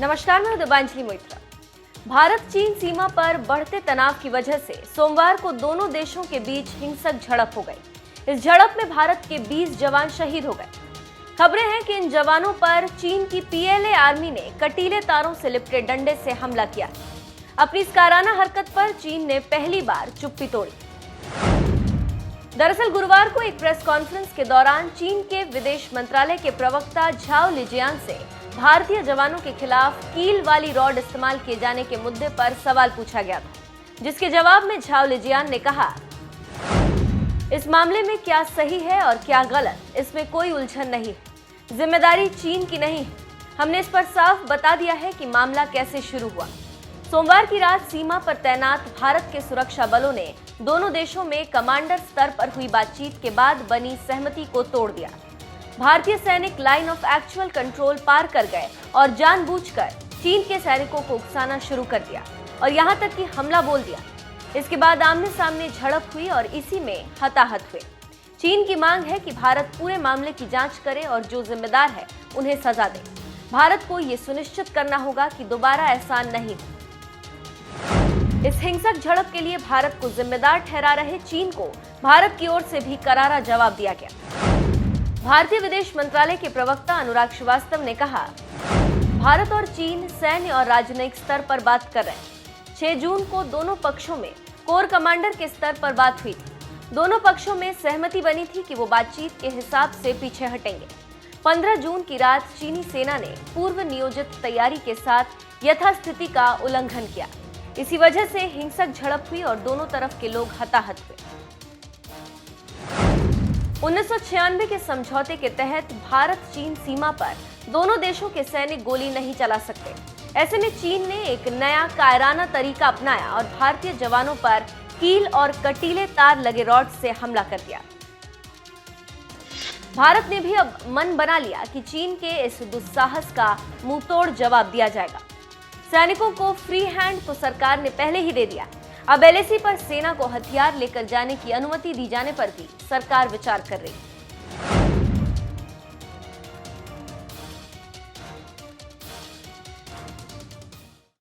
नमस्कार, मैं दिव्यांजलि मोइत्रा। भारत चीन सीमा पर बढ़ते तनाव की वजह से सोमवार को दोनों देशों के बीच हिंसक झड़प हो गई। इस झड़प में भारत के 20 जवान शहीद हो गए। खबरें हैं कि इन जवानों पर चीन की पीएलए आर्मी ने कटीले तारों से लिपटे डंडे से हमला किया। अपनी इस कायराना हरकत पर चीन ने पहली बार चुप्पी तोड़ी। दरअसल गुरुवार को एक प्रेस कॉन्फ्रेंस के दौरान चीन के विदेश मंत्रालय के प्रवक्ता झाओ लिजियान से भारतीय जवानों के खिलाफ कील वाली रॉड इस्तेमाल किए जाने के मुद्दे पर सवाल पूछा गया था, जिसके जवाब में झाओ लिजियान ने कहा, इस मामले में क्या सही है और क्या गलत, इसमें कोई उलझन नहीं है। जिम्मेदारी चीन की नहीं है। हमने इस पर साफ बता दिया है कि मामला कैसे शुरू हुआ। सोमवार की रात सीमा पर तैनात भारत के सुरक्षा बलों ने दोनों देशों में कमांडर स्तर पर हुई बातचीत के बाद बनी सहमति को तोड़ दिया। भारतीय सैनिक लाइन ऑफ एक्चुअल कंट्रोल पार कर गए और जानबूझकर चीन के सैनिकों को उकसाना शुरू कर दिया और यहां तक कि हमला बोल दिया। इसके बाद आमने सामने झड़प हुई और इसी में हताहत हुए। चीन की मांग है कि भारत पूरे मामले की जांच करे और जो जिम्मेदार है उन्हें सजा दे। भारत को ये सुनिश्चित करना होगा कि दोबारा ऐसा नहीं हो। इस हिंसक झड़प के लिए भारत को जिम्मेदार ठहरा रहे चीन को भारत की ओर से भी करारा जवाब दिया गया। भारतीय विदेश मंत्रालय के प्रवक्ता अनुराग श्रीवास्तव ने कहा, भारत और चीन सैन्य और राजनयिक स्तर पर बात कर रहे हैं। 6 जून को दोनों पक्षों में कोर कमांडर के स्तर पर बात हुई थी। दोनों पक्षों में सहमति बनी थी कि वो बातचीत के हिसाब से पीछे हटेंगे। 15 जून की रात चीनी सेना ने पूर्व नियोजित तैयारी के साथ यथास्थिति का उल्लंघन किया। इसी वजह से हिंसक झड़प हुई और दोनों तरफ के लोग हताहत हुए। 1996 के समझौते के तहत भारत चीन सीमा पर दोनों देशों के सैनिक गोली नहीं चला सकते। ऐसे में चीन ने एक नया कायराना तरीका अपनाया और भारतीय जवानों पर कील और कटीले तार लगे रॉड से हमला कर दिया। भारत ने भी अब मन बना लिया कि चीन के इस दुस्साहस का मुंहतोड़ जवाब दिया जाएगा। सैनिकों को फ्री हैंड तो सरकार ने पहले ही दे दिया। अब एलएसी पर सेना को हथियार लेकर जाने की अनुमति दी जाने पर भी सरकार विचार कर रही है।